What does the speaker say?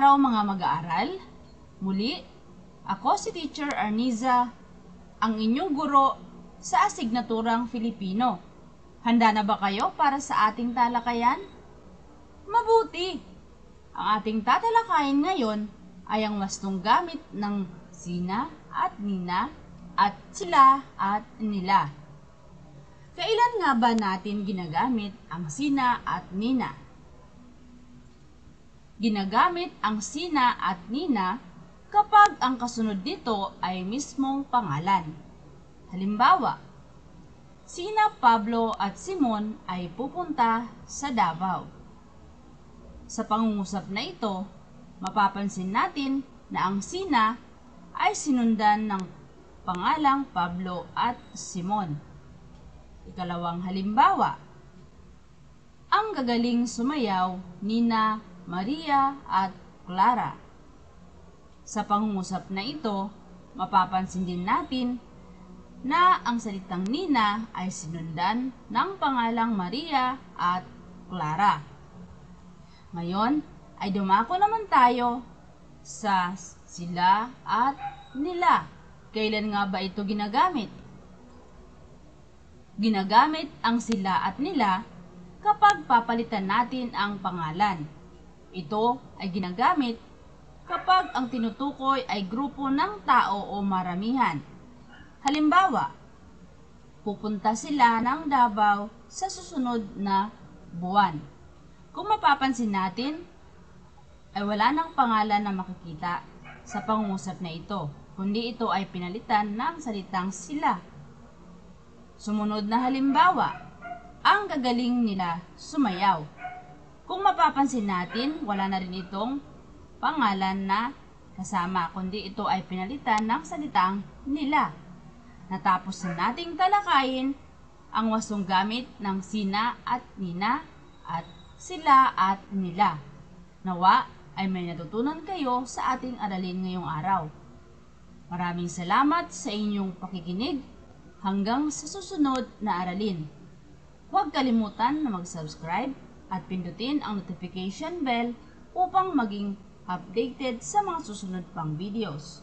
araw mga mag-aaral. Muli, ako si Teacher Arniza, ang inyong guro sa asignaturang Filipino. Handa na ba kayo para sa ating talakayan? Mabuti! Ang ating tatalakayin ngayon ay ang wastong gamit ng sina at nina at sila at nila. Kailan nga ba natin ginagamit ang sina at nina? Ginagamit ang sina at nina kapag ang kasunod nito ay mismong pangalan. Halimbawa, sina Pablo at Simon ay pupunta sa Davao. Sa pangungusap na ito, mapapansin natin na ang sina ay sinundan ng pangalang Pablo at Simon. Ikalawang halimbawa, ang gagaling sumayaw nina Maria at Clara. Sa pangungusap na ito, mapapansin din natin na ang salitang nina ay sinundan ng pangalang Maria at Clara. Ngayon ay dumako naman tayo sa sila at nila. Kailan nga ba ito ginagamit? Ginagamit ang sila at nila kapag papalitan natin ang pangalan. Ito ay ginagamit kapag ang tinutukoy ay grupo ng tao o maramihan. Halimbawa, pupunta sila ng Davao sa susunod na buwan. Kung mapapansin natin, ay wala ng pangalan na makikita sa pangungusap na ito, kundi ito ay pinalitan ng salitang sila. Sumunod na halimbawa, ang gagaling nila sumayaw. Kung mapapansin natin, wala na rin itong pangalan na kasama, kundi ito ay pinalitan ng salitang nila. Natapos na nating talakayin ang wastong gamit ng sina at nina at sila at nila. Nawa ay may natutunan kayo sa ating aralin ngayong araw. Maraming salamat sa inyong pakikinig. Hanggang sa susunod na aralin. Huwag kalimutan na mag-subscribe at pindutin ang notification bell upang maging updated sa mga susunod pang videos.